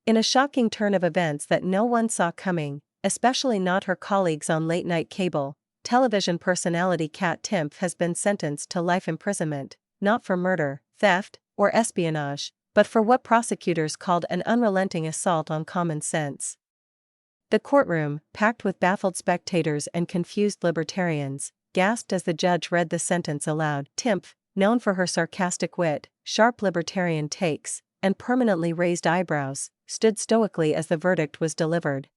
In a shocking turn of events that no one saw coming, especially not her colleagues on late-night cable, television personality Kat Timpf has been sentenced to life imprisonment, not for murder, theft, or espionage, but for what prosecutors called an unrelenting assault on common sense. The courtroom, packed with baffled spectators and confused libertarians, gasped as the judge read the sentence aloud. Timpf, known for her sarcastic wit, sharp libertarian takes, and permanently raised eyebrows, stood stoically as the verdict was delivered.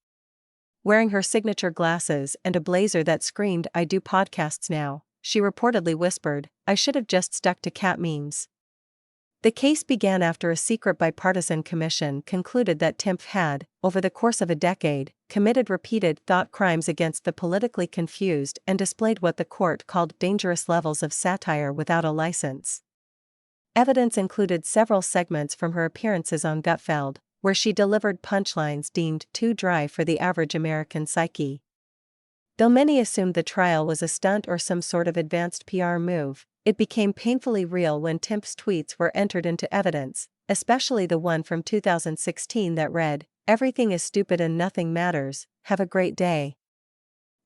Wearing her signature glasses and a blazer that screamed "I do podcasts now," she reportedly whispered, "I should have just stuck to cat memes." The case began after a secret bipartisan commission concluded that Timpf had, over the course of a decade, committed repeated thought crimes against the politically confused and displayed what the court called dangerous levels of satire without a license. Evidence included several segments from her appearances on Gutfeld, where she delivered punchlines deemed too dry for the average American psyche. Though many assumed the trial was a stunt or some sort of advanced PR move, it became painfully real when Timpf's tweets were entered into evidence, especially the one from 2016 that read, "Everything is stupid and nothing matters, have a great day."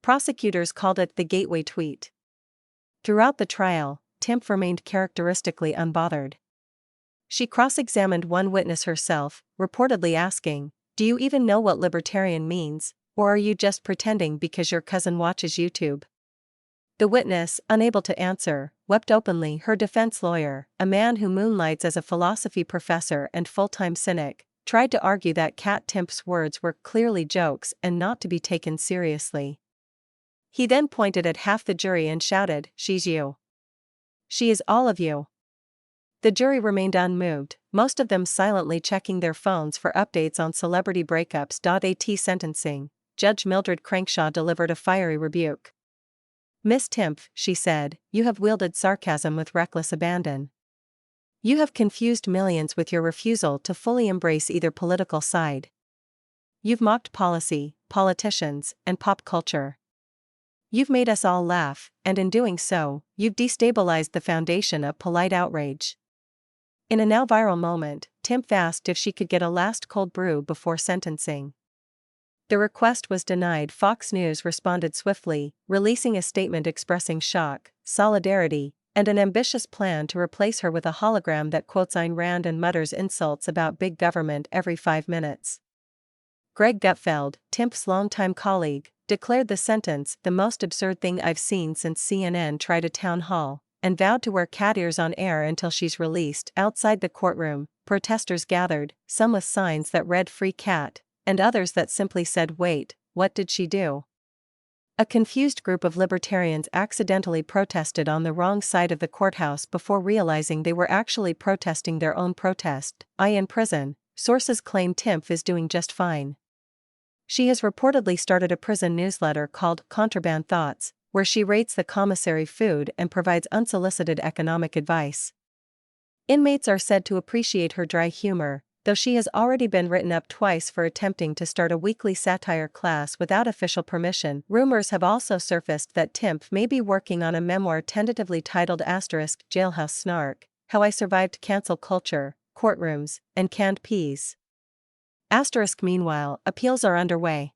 Prosecutors called it the gateway tweet. Throughout the trial, Timpf remained characteristically unbothered. She cross-examined one witness herself, reportedly asking, "Do you even know what libertarian means, or are you just pretending because your cousin watches YouTube?" The witness, unable to answer, wept openly. Her defense lawyer, a man who moonlights as a philosophy professor and full-time cynic, tried to argue that Kat Timpf's words were clearly jokes and not to be taken seriously. He then pointed at half the jury and shouted, "She's you. She is all of you." The jury remained unmoved, most of them silently checking their phones for updates on celebrity breakups. At sentencing, Judge Mildred Crankshaw delivered a fiery rebuke. "Miss Timpf," she said, "you have wielded sarcasm with reckless abandon. You have confused millions with your refusal to fully embrace either political side. You've mocked policy, politicians, and pop culture. You've made us all laugh, and in doing so, you've destabilized the foundation of polite outrage." In a now viral moment, Timpf asked if she could get a last cold brew before sentencing. The request was denied. Fox News responded swiftly, releasing a statement expressing shock, solidarity, and an ambitious plan to replace her with a hologram that quotes Ayn Rand and mutters insults about big government every 5 minutes. Greg Gutfeld, Timpf's longtime colleague, declared the sentence "the most absurd thing I've seen since CNN tried a town hall," and vowed to wear cat ears on air until she's released. Outside the courtroom, protesters gathered, some with signs that read "Free Cat," and others that simply said, "Wait, what did she do?" A confused group of libertarians accidentally protested on the wrong side of the courthouse before realizing they were actually protesting their own protest. In prison, sources claim Timpf is doing just fine. She has reportedly started a prison newsletter called Contraband Thoughts, where she rates the commissary food and provides unsolicited economic advice. Inmates are said to appreciate her dry humor, though she has already been written up twice for attempting to start a weekly satire class without official permission. Rumors have also surfaced that Timpf may be working on a memoir tentatively titled *Jailhouse Snark: How I Survived Cancel Culture, Courtrooms, and Canned Peas. Meanwhile, appeals are underway.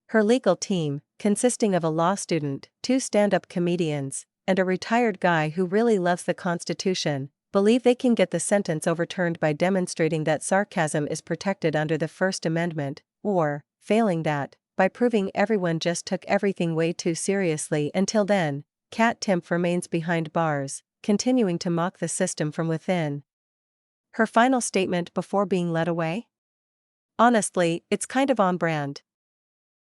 Her legal team, consisting of a law student, 2 stand-up comedians, and a retired guy who really loves the Constitution, believe they can get the sentence overturned by demonstrating that sarcasm is protected under the First Amendment, or, failing that, by proving everyone just took everything way too seriously. Until then, Kat Timpf remains behind bars, continuing to mock the system from within. Her final statement before being led away? "Honestly, it's kind of on brand.